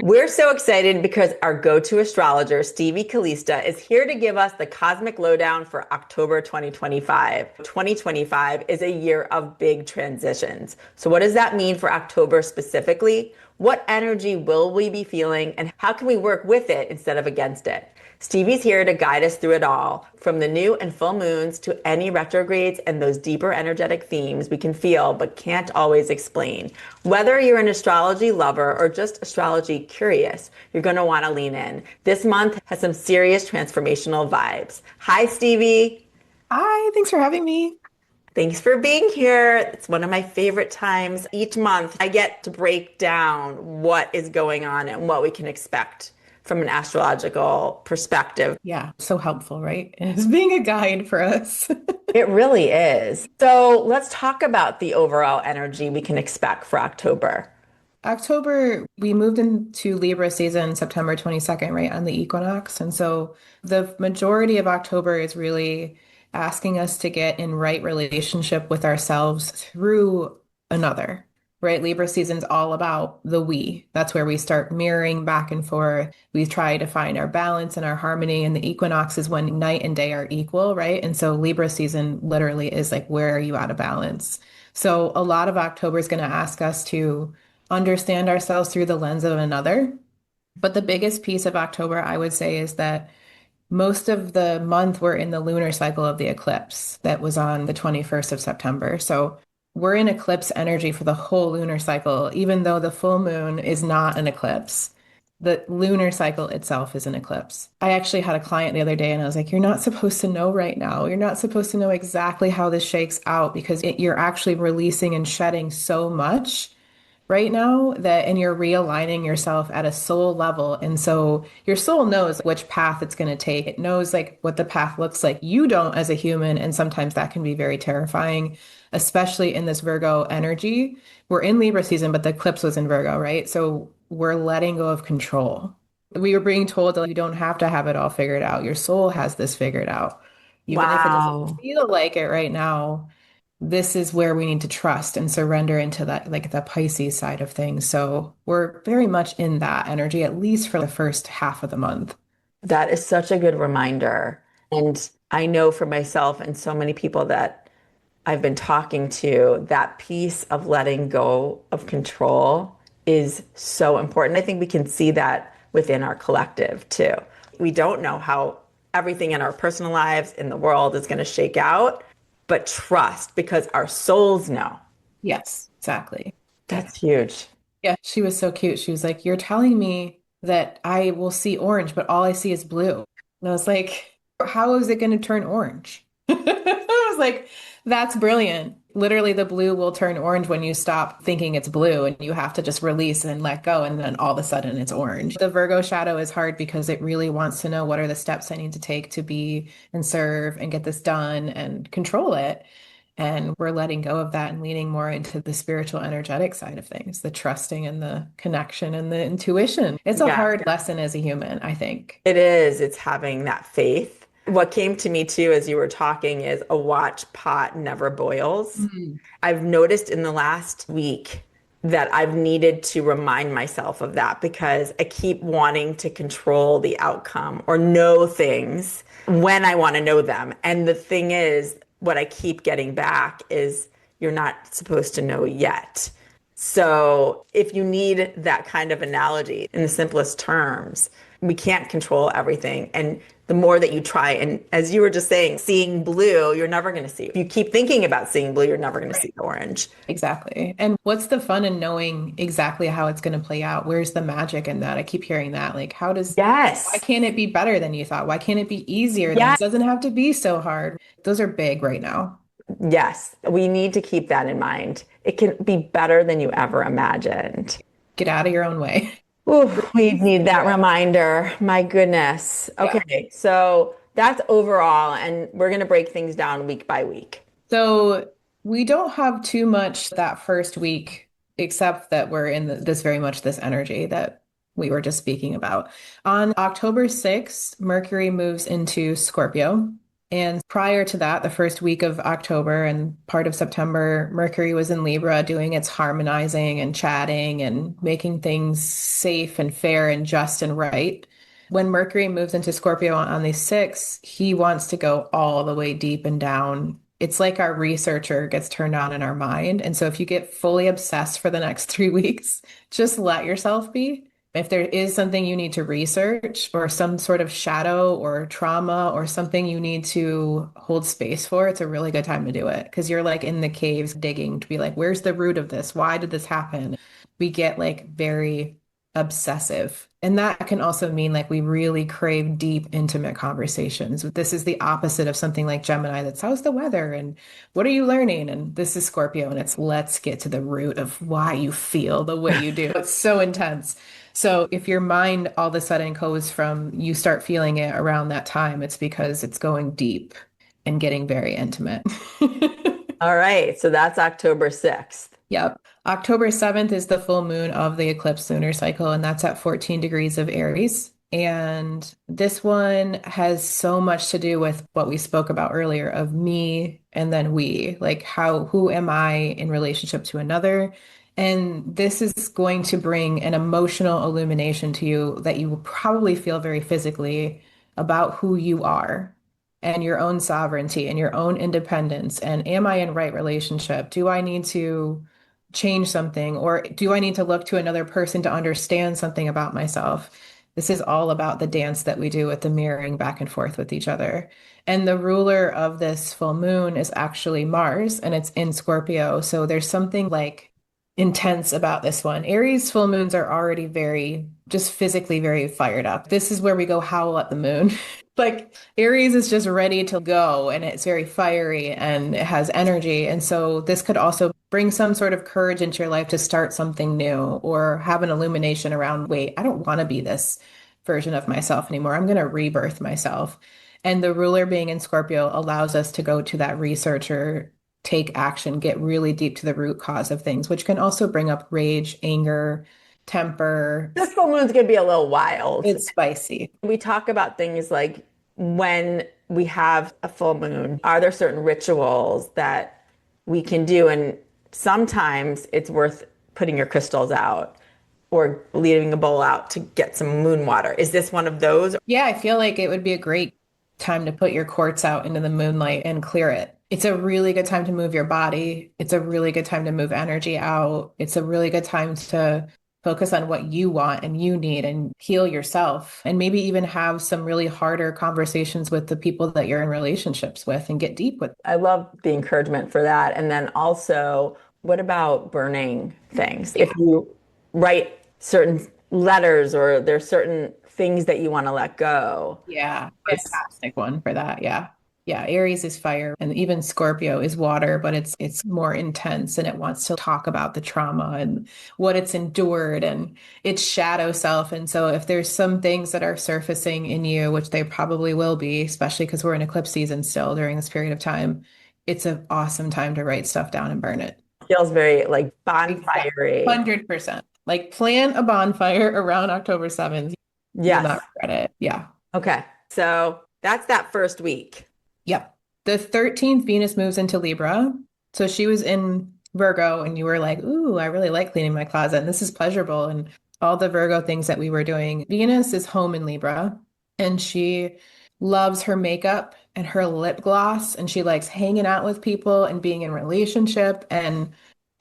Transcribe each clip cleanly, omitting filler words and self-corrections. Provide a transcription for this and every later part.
We're so excited because our go-to astrologer, Stevie Calista, is here to give us the cosmic lowdown for October 2025. 2025 is a year of big transitions. So, what does that mean for October specifically? What energy will we be feeling, and how can we work with it instead of against it? Stevie's here to guide us through it all, from the new and full moons to any retrogrades and those deeper energetic themes we can feel but can't always explain. Whether you're an astrology lover or just astrology curious, you're going to want to lean in. This month has some serious transformational vibes. Hi, Stevie. Hi, thanks for having me. Thanks for being here. It's one of my favorite times. Each month, I get to break down what is going on and what we can expect from an astrological perspective. Yeah, so helpful, right? As being a guide for us. It really is. So let's talk about the overall energy we can expect for October. October, we moved into Libra season September 22nd, right on the equinox. And so the majority of October is really asking us to get in right relationship with ourselves through another, right? Libra season's all about the we. That's where we start mirroring back and forth. We try to find our balance and our harmony. And the equinox is when night and day are equal, right? And so Libra season literally is like, where are you out of balance? So a lot of October is going to ask us to understand ourselves through the lens of another. But the biggest piece of October, I would say, is that most of the month we're in the lunar cycle of the eclipse that was on the 21st of September. So we're in eclipse energy for the whole lunar cycle, even though the full moon is not an eclipse. The lunar cycle itself is an eclipse. I actually had a client the other day and I was like, you're not supposed to know right now. You're not supposed to know exactly how this shakes out because you're actually releasing and shedding so much right now that and you're realigning yourself at a soul level. And so your soul knows which path it's going to take. It knows like what the path looks like. You don't as a human. And sometimes that can be very terrifying, especially in this Virgo energy. We're in Libra season, but the eclipse was in Virgo, right? So we're letting go of control. We were being told that you don't have to have it all figured out. Your soul has this figured out. Even if it doesn't Wow. feel like it right now, this is where we need to trust and surrender into that, like the Pisces side of things. So we're very much in that energy, at least for the first half of the month. That is such a good reminder. And I know for myself and so many people that I've been talking to, that piece of letting go of control is so important. I think we can see that within our collective too. We don't know how everything in our personal lives in the world is going to shake out, but trust because our souls know. Yes, exactly. Yeah. That's huge. Yeah. She was so cute. She was like, you're telling me that I will see orange, but all I see is blue. And I was like, how is it going to turn orange? I was like, that's brilliant. Literally, the blue will turn orange when you stop thinking it's blue and you have to just release and let go. And then all of a sudden it's orange. The Virgo shadow is hard because it really wants to know what are the steps I need to take to be and serve and get this done and control it. And we're letting go of that and leaning more into the spiritual, energetic side of things, the trusting and the connection and the intuition. It's a Yeah, hard lesson as a human, I think. it is. It's having that faith. What came to me too as you were talking is a watch pot never boils. Mhm. I've noticed in the last week that I've needed to remind myself of that because I keep wanting to control the outcome or know things when I want to know them. And the thing is, what I keep getting back is you're not supposed to know yet. So, if you need that kind of analogy in the simplest terms, we can't control everything. And the more that you try, and as you were just saying, seeing blue, you're never going to see. If you keep thinking about seeing blue, you're never going to see Right. the orange. Exactly. And what's the fun in knowing exactly how it's going to play out? Where's the magic in that? I keep hearing that. Like, why Yes. can't it be better than you thought? Why can't it be easier than it Yes. doesn't have to be so hard? Those are big right now. Yes. We need to keep that in mind. It can be better than you ever imagined. Get out of your own way. Ooh, we Release need and that trust. reminder. My goodness. Yeah. Okay. So that's overall, and we're going to break things down week by week. So we don't have too much that first week, except that we're in this very much this energy that we were just speaking about. On October 6th, Mercury moves into Scorpio. And prior to that, the first week of October and part of September, Mercury was in Libra doing its harmonizing and chatting and making things safe and fair and just and right. When Mercury moves into Scorpio on the 6th, he wants to go all the way deep and down. It's like our researcher gets turned on in our mind. And so if you get fully obsessed for the next 3 weeks, just let yourself be. If there is something you need to research or some sort of shadow or trauma or something you need to hold space for, it's a really good time to do it because you're like in the caves digging to be like, where's the root of this? Why did this happen? We get like very obsessive. And that can also mean like we really crave deep, intimate conversations. This is the opposite of something like Gemini that's how's the weather and what are you learning? And this is Scorpio and it's let's get to the root of why you feel the way you do. It's so intense. So if your mind all of a sudden goes from you start feeling it around that time, it's because it's going deep and getting very intimate. All right, so that's October 6th. Yep. October 7th is the full moon of the eclipse lunar cycle, and that's at 14 degrees of Aries. And this one has so much to do with what we spoke about earlier of me and then we, like who am I in relationship to another? And this is going to bring an emotional illumination to you that you will probably feel very physically about who you are and your own sovereignty and your own independence. And am I in right relationship? Do I need to change something or do I need to look to another person to understand something about myself? This is all about the dance that we do with the mirroring back and forth with each other. And the ruler of this full moon is actually Mars and it's in Scorpio. So there's something like intense about this one. Aries full moons are already very, just physically very fired up. This is where we go howl at the moon. Like Aries is just ready to go and it's very fiery and it has energy. And so this could also bring some sort of courage into your life to start something new or have an illumination around, wait, I don't want to be this version of myself anymore. I'm going to rebirth myself. And the ruler being in Scorpio allows us to go to that researcher, take action, get really deep to the root cause of things, which can also bring up rage, anger, temper. This full moon's going to be a little wild. It's spicy. We talk about things like when we have a full moon, are there certain rituals that we can do? And sometimes it's worth putting your crystals out or leaving a bowl out to get some moon water. Is this one of those? Yeah, I feel like it would be a great time to put your quartz out into the moonlight and clear it. It's a really good time to move your body. It's a really good time to move energy out. It's a really good time to focus on what you want and you need and heal yourself and maybe even have some really harder conversations with the people that you're in relationships with and get deep with. I love the encouragement for that. And then also, what about burning things? If you write certain letters or there's certain things that you want to let go. Yeah, fantastic one for that. Yeah. Yeah, Aries is fire and even Scorpio is water, but it's more intense and it wants to talk about the trauma and what it's endured and its shadow self. And so if there's some things that are surfacing in you, which they probably will be, especially because we're in eclipse season still during this period of time, it's an awesome time to write stuff down and burn it. Feels very like bonfire-y. 100%. Like plan a bonfire around October 7th. You will Yes. not regret it. Yeah. Okay. So that's that first week. Yep. The 13th, Venus moves into Libra. So she was in Virgo, and you were like, ooh, I really like cleaning my closet, and this is pleasurable. And all the Virgo things that we were doing. Venus is home in Libra, and she loves her makeup and her lip gloss, and she likes hanging out with people and being in relationship. And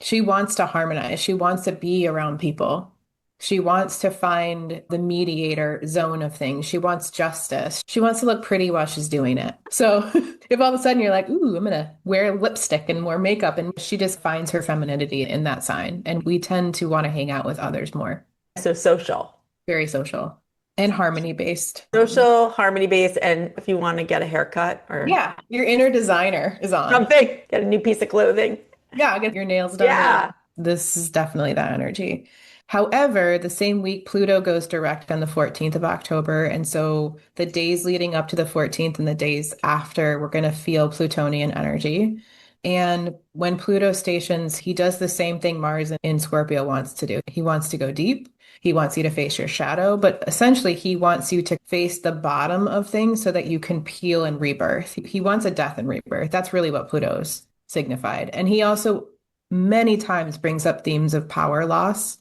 she wants to harmonize. She wants to be around people. She wants to find the mediator zone of things. She wants justice. She wants to look pretty while she's doing it. So if all of a sudden you're like, ooh, I'm going to wear lipstick and more makeup, and she just finds her femininity in that sign. And we tend to want to hang out with others more. So social. Very social and harmony based. Social, harmony based, and if you want to get a haircut or Yeah, your inner designer is on. something, get a new piece of clothing. Yeah, get your nails done. Yeah. This is definitely that energy. However, the same week, Pluto goes direct on the 14th of October. And so the days leading up to the 14th and the days after, we're going to feel Plutonian energy. And when Pluto stations, he does the same thing Mars in Scorpio wants to do. He wants to go deep. He wants you to face your shadow, but essentially he wants you to face the bottom of things so that you can peel and rebirth. He wants a death and rebirth. That's really what Pluto's signified. And he also many times brings up themes of power loss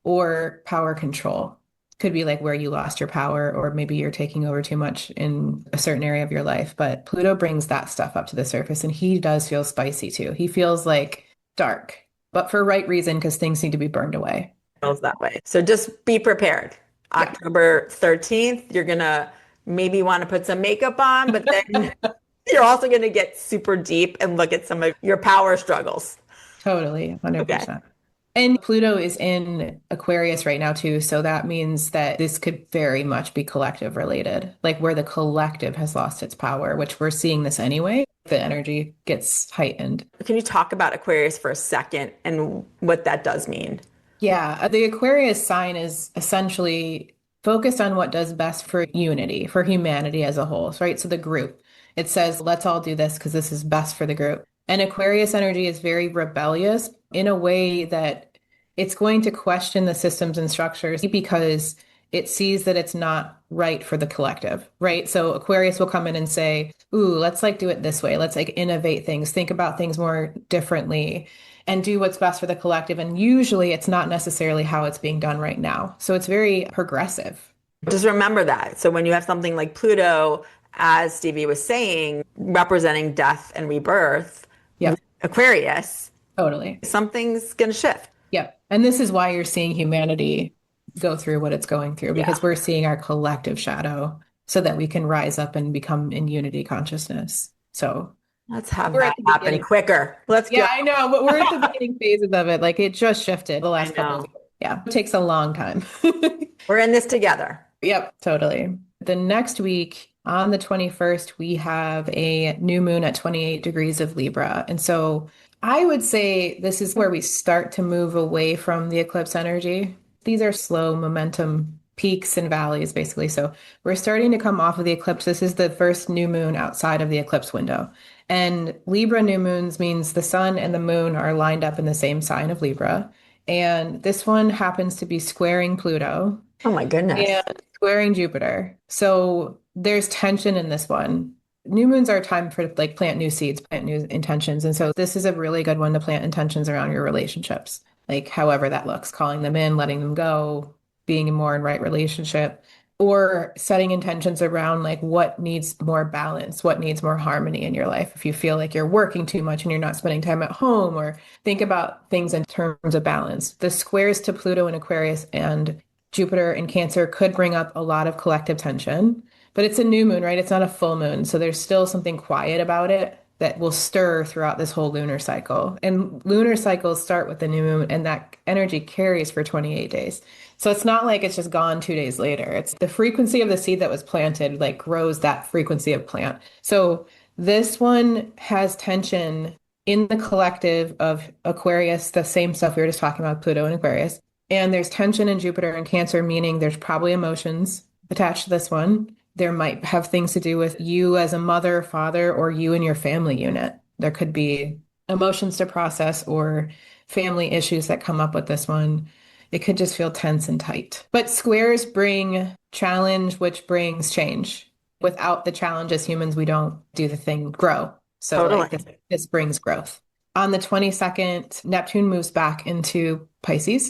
or power control. Could be like where you lost your power, or maybe you're taking over too much in a certain area of your life. But Pluto brings that stuff up to the surface, and he does feel spicy too. He feels like dark, but for right reason, because things need to be burned away. Feels that way. So just be prepared. Yeah, October 13th, you're gonna maybe want to put some makeup on, but then you're also gonna get super deep and look at some of your power struggles. totally, Okay. 100%. And Pluto is in Aquarius right now too, so that means that this could very much be collective related, like where the collective has lost its power, which we're seeing this anyway. The energy gets heightened. Can you talk about Aquarius for a second and what that does mean? Yeah, the Aquarius sign is essentially focused on what does best for unity, for humanity as a whole, right? So the group, it says, let's all do this because this is best for the group. And Aquarius energy is very rebellious in a way that it's going to question the systems and structures because it sees that it's not right for the collective, right? So Aquarius will come in and say, ooh, let's like do it this way. Let's like innovate things, think about things more differently and do what's best for the collective. And usually it's not necessarily how it's being done right now. So it's very progressive. Just remember that. So when you have something like Pluto, as Stevie was saying, representing death and rebirth, Yep, Aquarius, totally. something's going to shift. Yep. And this is why you're seeing humanity go through what it's going through, Yeah. because we're seeing our collective shadow so that we can rise up and become in unity consciousness. So Let's have we're that at the happen beginning. quicker. Let's go. Yeah, I know, but we're at the beginning phases of it. Like it just shifted the I last couple of know. years. Yeah, it takes a long time. We're in this together. Yep, totally. The next week on the 21st, we have a new moon at 28 degrees of Libra. And so I would say this is where we start to move away from the eclipse energy. These are slow momentum peaks and valleys, basically. So we're starting to come off of the eclipse. This is the first new moon outside of the eclipse window. And Libra new moons means the sun and the moon are lined up in the same sign of Libra. And this one happens to be squaring Pluto Oh my goodness. and squaring Jupiter. So there's tension in this one. New moons are a time for like plant new seeds, plant new intentions. And so this is a really good one to plant intentions around your relationships, like however that looks, calling them in, letting them go, being more in right relationship, or setting intentions around like what needs more balance, what needs more harmony in your life. If you feel like you're working too much and you're not spending time at home, or think about things in terms of balance. The squares to Pluto and Aquarius and Jupiter in Cancer could bring up a lot of collective tension, but it's a new moon, right? It's not a full moon. So there's still something quiet about it that will stir throughout this whole lunar cycle. And lunar cycles start with the new moon, and that energy carries for 28 days. So it's not like it's just gone 2 days later. It's the frequency of the seed that was planted, like grows that frequency of plant. So this one has tension in the collective of Aquarius, the same stuff we were just talking about, Pluto and Aquarius. And there's tension in Jupiter and Cancer, meaning there's probably emotions attached to this one. There might have things to do with you as a mother, father, or you and your family unit. There could be emotions to process or family issues that come up with this one. It could just feel tense and tight. But squares bring challenge, which brings change. Without the challenge as humans, we don't do the thing grow. So Totally. like this brings growth. On the 22nd, Neptune moves back into Pisces.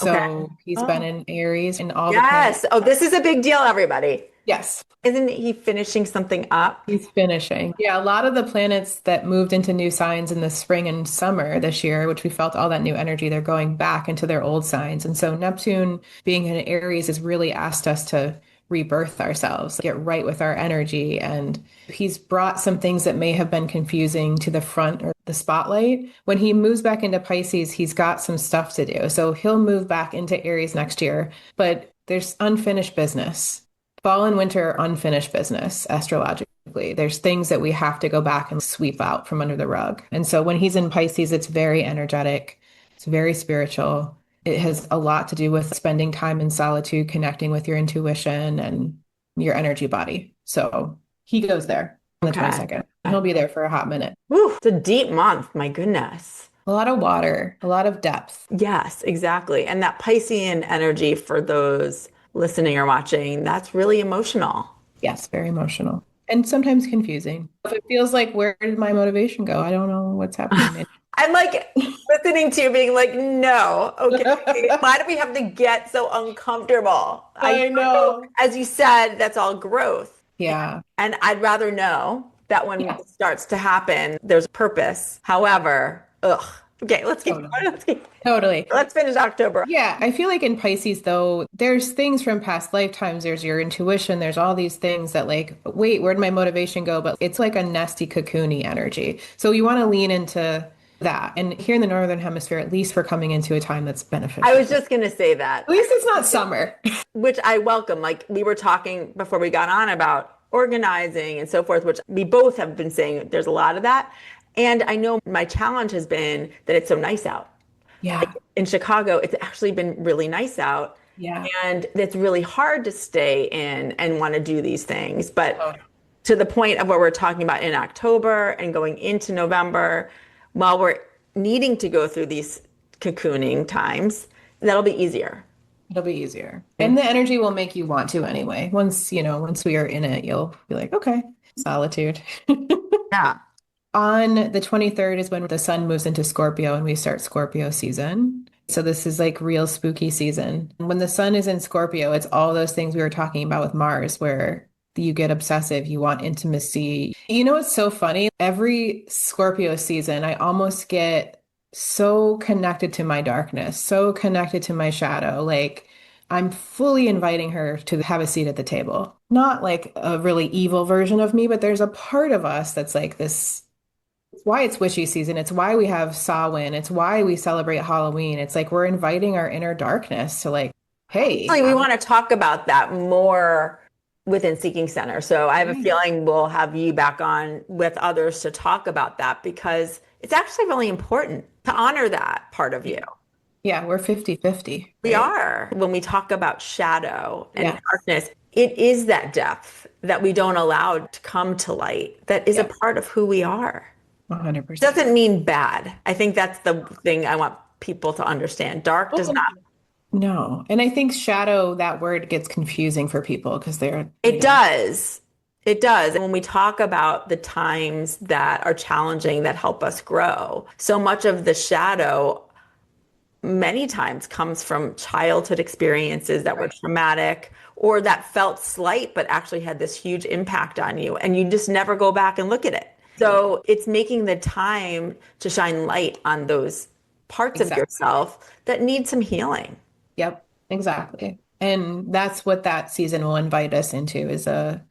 Okay. So he's been Oh, in Aries and all the planets. yes. Oh, this is a big deal, everybody. Yes, Isn't he finishing something up? he's finishing. Yeah, a lot of the planets that moved into new signs in the spring and summer this year, which we felt all that new energy, they're going back into their old signs. And so Neptune being in Aries has really asked us to rebirth ourselves, get right with our energy. And he's brought some things that may have been confusing to the front or the spotlight. When he moves back into Pisces, he's got some stuff to do. So he'll move back into Aries next year, but there's unfinished business. Fall and winter are unfinished business astrologically. There's things that we have to go back and sweep out from under the rug. And so when he's in Pisces, it's very energetic, it's very spiritual. It has a lot to do with spending time in solitude, connecting with your intuition and your energy body. So he goes there on the Okay. 22nd. He'll be there for a hot minute. Woo, it's a deep month. My goodness. A lot of water, a lot of depth. Yes, exactly. And that Piscean energy for those listening or watching, that's really emotional. Yes, very emotional and sometimes confusing. If it feels like, where did my motivation go? I don't know what's happening. I'm like listening to you being like, no, okay. Why do we have to get so uncomfortable? I I know, know. as you said, that's all growth. Yeah. And I'd rather know that when Yeah. it starts to happen, there's purpose. However, ugh. Okay, let's keep Totally. going. Totally. Let's finish October. Yeah, I feel like in Pisces, though, there's things from past lifetimes. There's your intuition. There's all these things that, like, wait, where'd my motivation go? But it's like a nesty, cocoony energy. So you want to lean into that. And here in the Northern Hemisphere, at least we're coming into a time that's I beneficial. was just going to say that, At least it's not summer. which I welcome. Like we were talking before we got on about organizing and so forth, which we both have been saying there's a lot of that. And I know my challenge has been that it's so nice out. Yeah. In Chicago, it's actually been really nice out. Yeah. And it's really hard to stay in and want to do these things. But Oh, to the point of what we're talking about in October and going into November, while we're needing to go through these cocooning times, that'll be easier. it'll be easier. And the energy will make you want to anyway. Once we are in it, you'll be like, okay, solitude. Yeah. On the 23rd is when the sun moves into Scorpio and we start Scorpio season. So this is like real spooky season. When the sun is in Scorpio, it's all those things we were talking about with Mars, where you get obsessive, you want intimacy. You know what's so funny? Every Scorpio season, I almost get so connected to my darkness, so connected to my shadow. Like I'm fully inviting her to have a seat at the table. Not like a really evil version of me, but there's a part of us that's like this. It's why it's witchy season. It's why we have Samhain. It's why we celebrate Halloween. It's like we're inviting our inner darkness to like, hey, Actually, we want to talk about that more within Seeking Center. So I have a feeling we'll have you back on with others to talk about that because it's actually really important to honor that part of you. yeah, we're 50-50, We right? are. When we talk about shadow and Yeah. darkness, it is that depth that we don't allow to come to light that is a Yeah, part of who we are. 100%. Doesn't mean bad. I think that's the thing I want people to understand. Dark does Oh, not. no. And I think shadow, that word gets confusing for people because It does. It does. And when we talk about the times that are challenging that help us grow, so much of the shadow many times comes from childhood experiences that were right. traumatic or that felt slight but actually had this huge impact on you and you just never go back and look at it. So it's making the time to shine light on those parts of Exactly. yourself that need some healing. Yep, exactly. And that's what that season will invite us into is a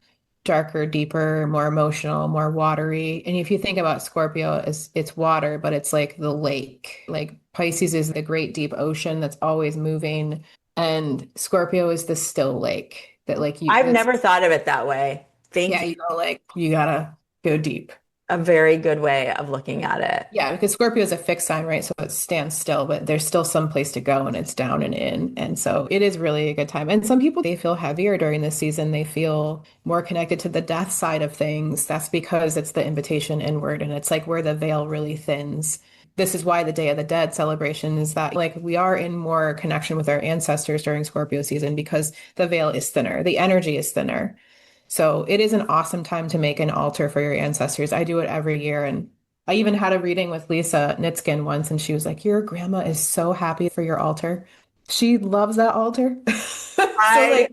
darker, deeper, more emotional, more watery. And if you think about Scorpio, it's water, but it's like the lake. Like Pisces is the great deep ocean that's always moving, and Scorpio is the still lake that like you I've it's never thought of it that way. Thank yeah, you. you go like you gotta go deep. A very good way of looking at it. Yeah, because Scorpio is a fixed sign, right? So it stands still, but there's still some place to go and it's down and in. And so it is really a good time. And some people, they feel heavier during this season. They feel more connected to the death side of things. That's because it's the invitation inward and it's like where the veil really thins. This is why the Day of the Dead celebration is that like we are in more connection with our ancestors during Scorpio season because the veil is thinner, the energy is thinner. So it is an awesome time to make an altar for your ancestors. I do it every year. And I even had a reading with Lisa Nitskin once, and she was like, your grandma is so happy for your altar. She loves that altar. So, I like,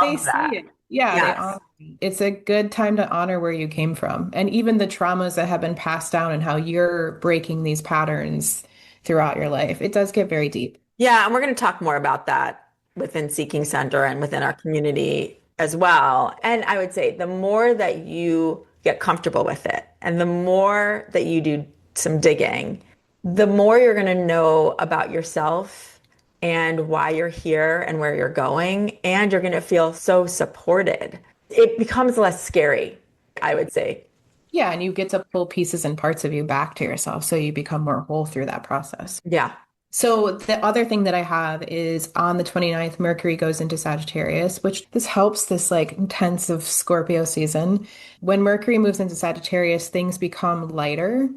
they love see that. it. Yeah, they Yes. honor it. It's a good time to honor where you came from and even the traumas that have been passed down and how you're breaking these patterns throughout your life. It does get very deep. Yeah, and we're going to talk more about that within Seeking Center and within our community as well. And I would say the more that you get comfortable with it and the more that you do some digging, the more you're going to know about yourself and why you're here and where you're going. And you're going to feel so supported. It becomes less scary, I would say. Yeah, and you get to pull pieces and parts of you back to yourself so you become more whole through that process. Yeah. So the other thing that I have is on the 29th, Mercury goes into Sagittarius, which this helps this like intensive Scorpio season. When Mercury moves into Sagittarius, things become lighter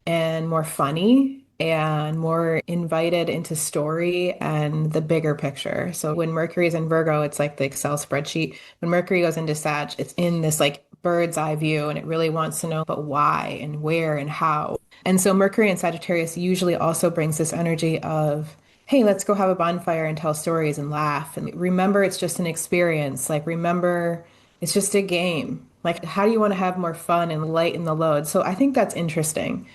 and more funny and more invited into story and the bigger picture. So when Mercury is in Virgo, it's like the Excel spreadsheet. When Mercury goes into Sag, it's in this like bird's eye view and it really wants to know but why and where and how. And so Mercury in Sagittarius usually also brings this energy of, hey, let's go have a bonfire and tell stories and laugh. And remember, it's just an experience. Like, remember, it's just a game. Like, how do you want to have more fun and lighten the load? So I think that's interesting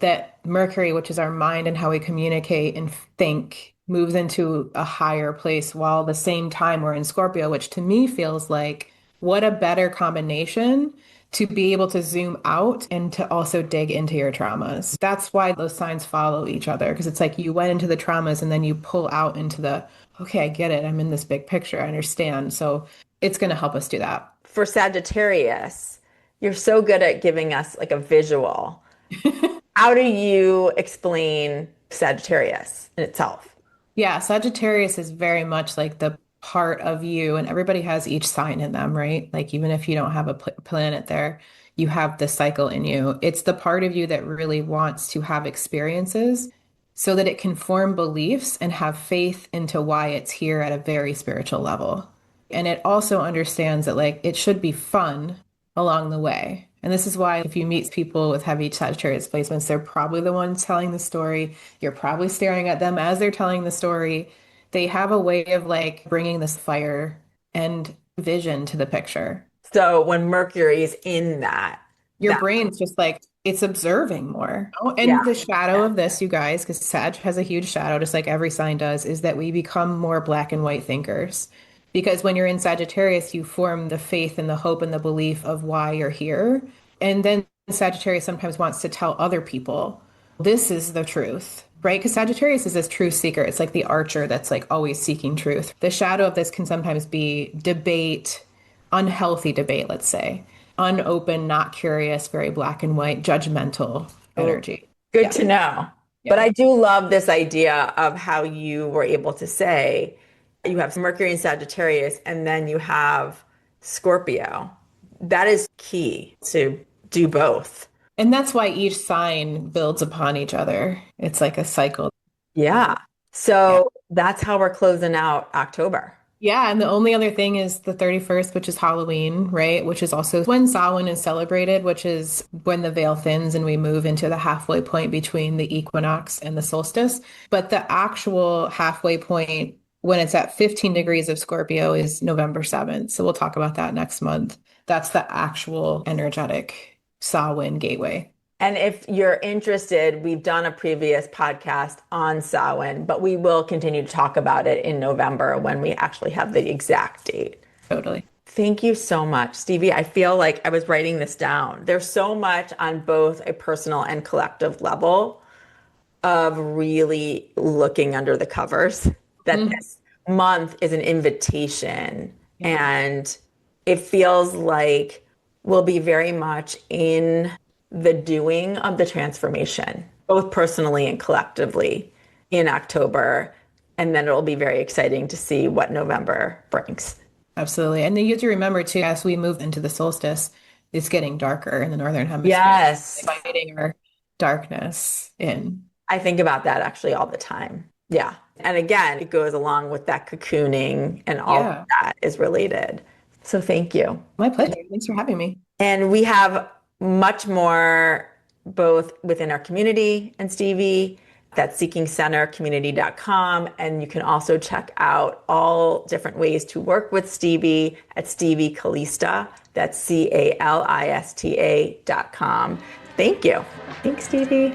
that Mercury, which is our mind and how we communicate and think, moves into a higher place while at the same time we're in Scorpio, which to me feels like what a better combination to be able to zoom out and to also dig into your traumas. That's why those signs follow each other, because it's like you went into the traumas and then you pull out into the, okay, I get it. I'm in this big picture. I understand. So it's going to help us do that. For Sagittarius, you're so good at giving us like a visual. How do you explain Sagittarius in itself? Yeah, Sagittarius is very much like the part of you, and everybody has each sign in them, right? Like, even if you don't have a planet there, you have the cycle in you. It's the part of you that really wants to have experiences so that it can form beliefs and have faith into why it's here at a very spiritual level. And it also understands that, like, it should be fun along the way. And this is why if you meet people with heavy Sagittarius placements, they're probably the ones telling the story. You're probably staring at them as they're telling the story. They have a way of like bringing this fire and vision to the picture. So when Mercury's in that, Your that brain's just like, it's observing more. Oh, yeah, and the shadow of this, you guys, because Sag has a huge shadow, just like every sign does, is that we become more black and white thinkers. Because when you're in Sagittarius, you form the faith and the hope and the belief of why you're here. And then Sagittarius sometimes wants to tell other people, this is the truth, right? Because Sagittarius is this truth seeker. It's like the archer that's like always seeking truth. The shadow of this can sometimes be debate, unhealthy debate, let's say, unopen, not curious, very black and white, judgmental oh, energy. good Yeah. to know. But Yeah. I do love this idea of how you were able to say you have Mercury in Sagittarius and then you have Scorpio. That is key to do both. And that's why each sign builds upon each other. It's like a cycle. Yeah. Yeah. So that's how we're closing out October. Yeah, and the only other thing is the 31st, which is Halloween, right? Which is also when Samhain is celebrated, which is when the veil thins and we move into the halfway point between the equinox and the solstice. But the actual halfway point when it's at 15 degrees of Scorpio is November 7th. So we'll talk about that next month. That's the actual energetic Samhain gateway. And if you're interested, we've done a previous podcast on Samhain, but we will continue to talk about it in November when we actually have the exact date. Totally. Thank you so much, Stevie. I feel like I was writing this down. There's so much on both a personal and collective level of really looking under the covers that Mhm. this month is an invitation. Yeah, And it feels like we'll be very much in the doing of the transformation, both personally and collectively in October. And then it'll be very exciting to see what November brings. absolutely. And then you have to remember too, as we move into the solstice, it's getting darker in the northern hemisphere, Yes. inviting our darkness in. I think about that actually all the time. Yeah. And again, it goes along with that cocooning and all of Yeah, that is related. So thank you. my pleasure. Thanks for having me. And we have much more both within our community and Stevie. That's seekingcentercommunity.com. And you can also check out all different ways to work with Stevie at Stevie Calista. That's CALISTA.com. Thank you. Thanks, Stevie.